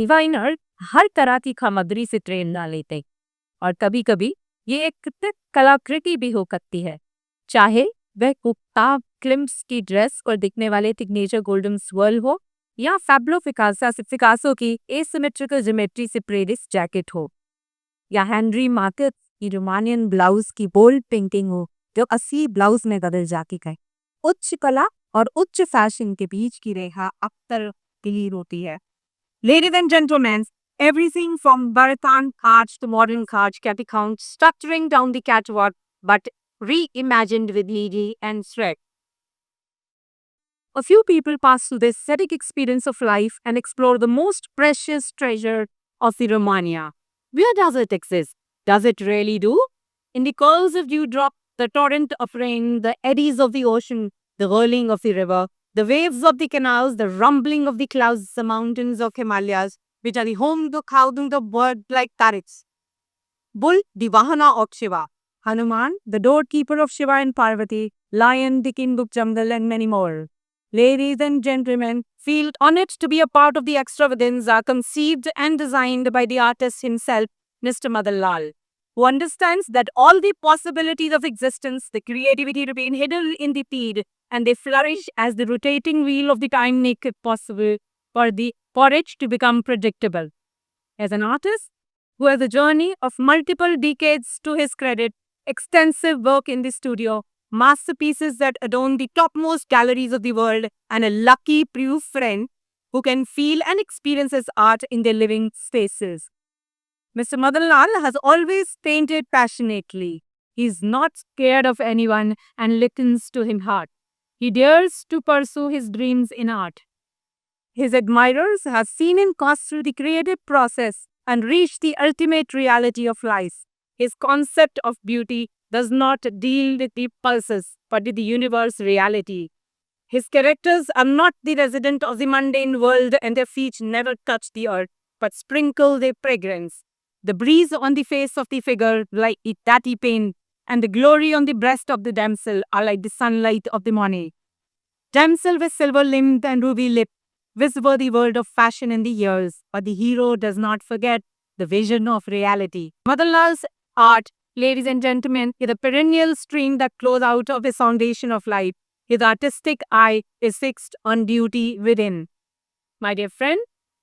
Designer हर तरह की सामग्री से प्रेरणा लेते और कभी कभी ये एक कृत्रिम कलाकृति भी हो सकती है, चाहे वह कुत्ता क्लिम्स की ड्रेस और दिखने वाले सिग्नेचर गोल्डन स्वर्ल हो या फैब्लो पिकासो की एसिमेट्रिकल ज्योमेट्री से प्रेरित जैकेट हो या हेनरी मार्केट की रोमानियन ब्लाउज की बोल्ड पेंटिंग हो जो असली ब्लाउज में बदल जाती है। उच्च कला और उच्च फैशन के बीच की रेखा अक्सर क्लियर होती है। Ladies and gentlemen, everything from Bharatanatyam arts to modern arts can be found structuring down the catwalk, but reimagined with Lily and Shrek. A few people pass through the aesthetic experience of life and explore the most precious treasure of the Romania. Where does it exist? Does it really do? In the curls of dewdrop, the torrent of rain, the eddies of the ocean, the whirling of the river, the waves of the canals, the rumbling of the clouds, the mountains of Himalayas, which are the home to thousands of bird-like parrots. Bull, the Vahana of Shiva. Hanuman, the doorkeeper of Shiva and Parvati. Lion, the king of jungle, and many more. Ladies and gentlemen, feel honored to be a part of the extravaganza conceived and designed by the artist himself, Mr. Madan Lal, who understands that all the possibilities of existence, the creativity remain hidden in the seed, and they flourish as the rotating wheel of the time make it possible for it to become predictable. As an artist who has a journey of multiple decades to his credit, extensive work in the studio, masterpieces that adorn the topmost galleries of the world, and a lucky proof friend who can feel and experience his art in their living spaces. Mr. Madan Lal has always painted passionately. He is not scared of anyone and listens to him hard. He dares to pursue his dreams in art. His admirers have seen him pass through the creative process and reach the ultimate reality of life. His concept of beauty does not deal with the pulses, but with the universe reality. His characters are not the resident of the mundane world, and their feet never touch the earth, but sprinkle their fragrance. The breeze on the face of the figure, like a tatty pain, and the glory on the breast of the damsel are like the sunlight of the morning. Damsel with silver limbed and ruby lip, whisper the word of fashion in the ears, but the hero does not forget the vision of reality. Madan Lal's art, ladies and gentlemen, is a perennial stream that flows out of his foundation of life. His artistic eye is fixed on beauty within. My dear friend,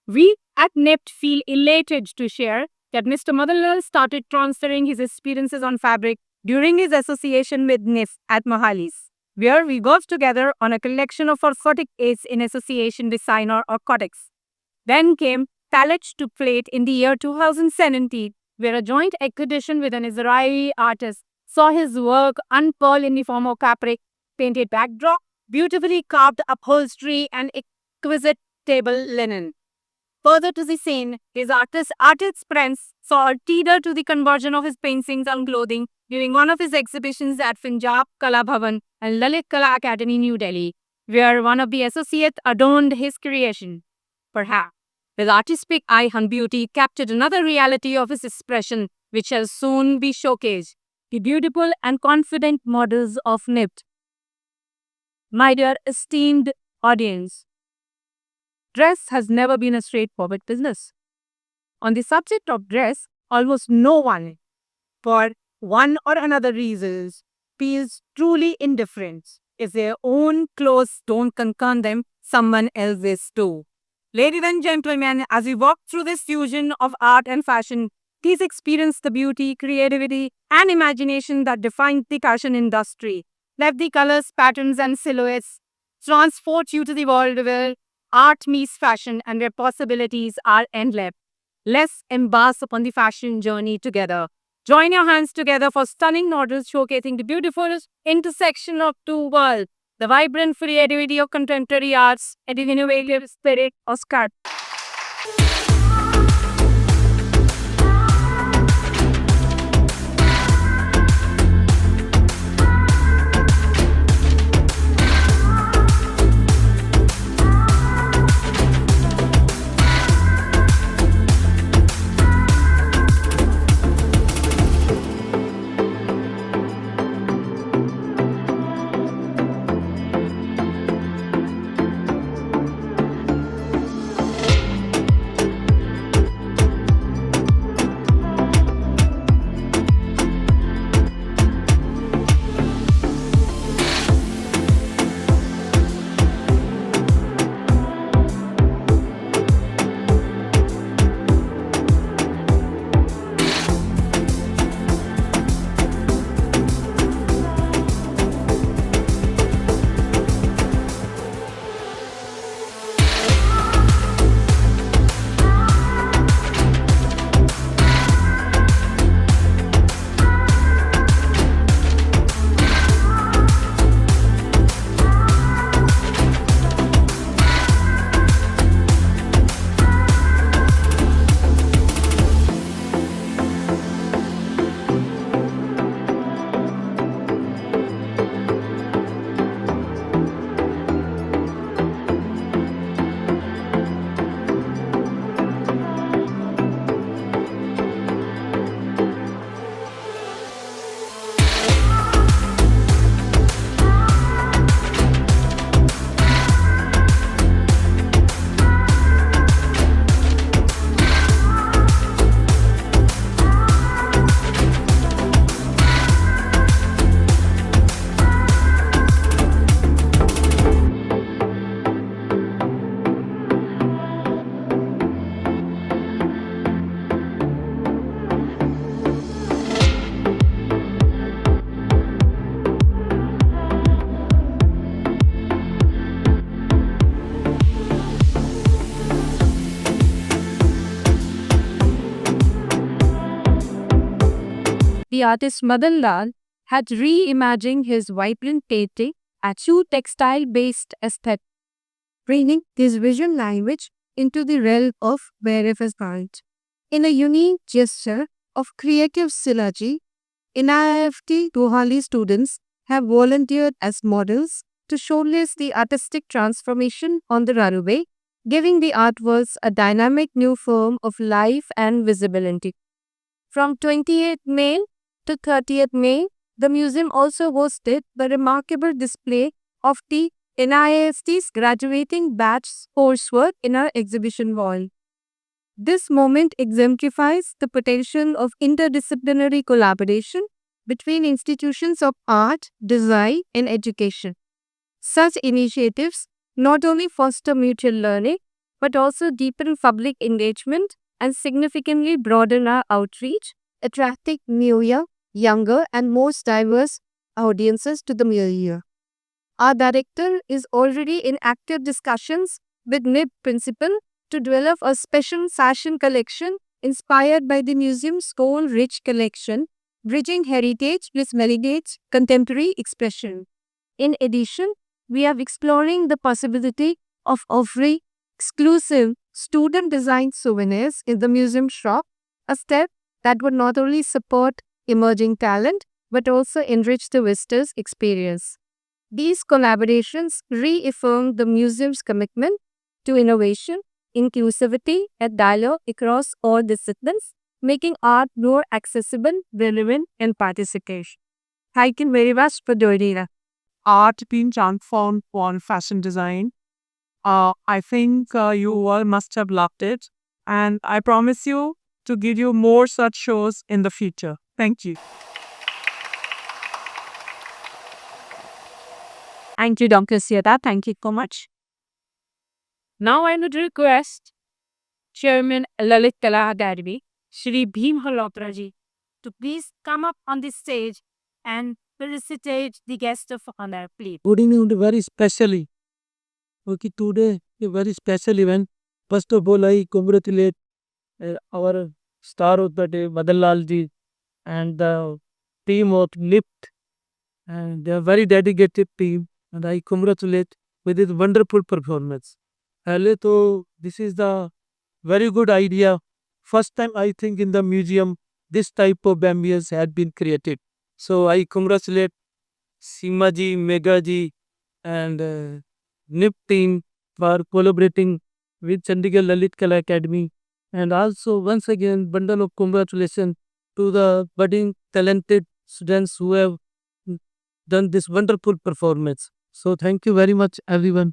we at NIPT feel elated to share that Mr. Madan Lal started transferring his experiences on fabric during his association with NIF at Mohalis, where we worked together on a collection of orthotic aids in association designer or codex. Then came Palette to Plate in the year 2017, where a joint exhibition with an Israeli artist saw his work unfurl in the form of fabric, painted backdrop, beautifully carved upholstery, and exquisite table linen. Further to the scene, his artist friends saw a teeter to the conversion of his paintings and clothing during one of his exhibitions at Punjab Kala Bhavan and Lalit Kala Academy, New Delhi, where one of the associates adorned his creation. Perhaps his artistic eye and beauty captured another reality of his expression, which shall soon be showcased. The beautiful and confident models of NIPT. My dear esteemed audience, dress has never been a straightforward business. On the subject of dress, almost no one, for one or another reasons, feels truly indifferent. If their own clothes don't concern them, someone else's do. Ladies and gentlemen, as we walk through this fusion of art and fashion, please experience the beauty, creativity, and imagination that defines the fashion industry. Let the colors, patterns, and silhouettes transport you to the world where art meets fashion and where possibilities are endless. Let's embark upon the fashion journey together. Join your hands together for stunning models showcasing the beautiful intersection of two worlds, the vibrant creativity of contemporary arts and the innovative spirit of art. the artist Madan Lal had reimagined his vibrant painting a true textile-based aesthetic, bringing this visual language into the realm of wearable art. In a unique gesture of creative synergy, NIFT Dohali students have volunteered as models to showcase the artistic transformation on the runway, giving the artworks a dynamic new form of life and visibility. From 28th May to 30th May, the museum also hosted the remarkable display of the NIST's graduating batch coursework in our exhibition wall. This moment exemplifies the potential of interdisciplinary collaboration between institutions of art, design, and education. Such initiatives not only foster mutual learning but also deepen public engagement and significantly broaden our outreach, attracting newer, younger, and most diverse audiences to the museum. Our director is already in active discussions with NIB principal to develop a special fashion collection inspired by the museum's own rich collection, bridging heritage with Melidate's contemporary expression. In addition, we are exploring the possibility of offering exclusive student designed souvenirs in the museum shop, a step that would not only support emerging talent but also enrich the visitors' experience. These collaborations reaffirm the museum's commitment to innovation, inclusivity, and dialogue across all disciplines, making art more accessible, relevant, and participation. Thank you very much for doing that. Art being transformed for fashion design. I think you all must have loved it, and I promise you to give you more such shows in the future. Thank you. Thank you, Dr. Sieta. Thank you so much. Now I would request Chairman Lalit Kala Academy, Shri Bhim Malhotra ji, to please come up on the stage and felicitate the guest of honor, please. Good evening, very specially. Okay, today a very special event. First of all, I congratulate our star of the day, Madan Lal ji, and the team of LIFT, and they are very dedicated team, and I congratulate with this wonderful performance. पहले तो this is the very good idea. First time I think in the museum this type of ambience had been created. So I congratulate Seema ji, Mega ji, and NIP team for collaborating with Chandigarh Lalit Kala Academy. And also once again bundle of congratulations to the budding talented students who have done this wonderful performance. So thank you very much everyone.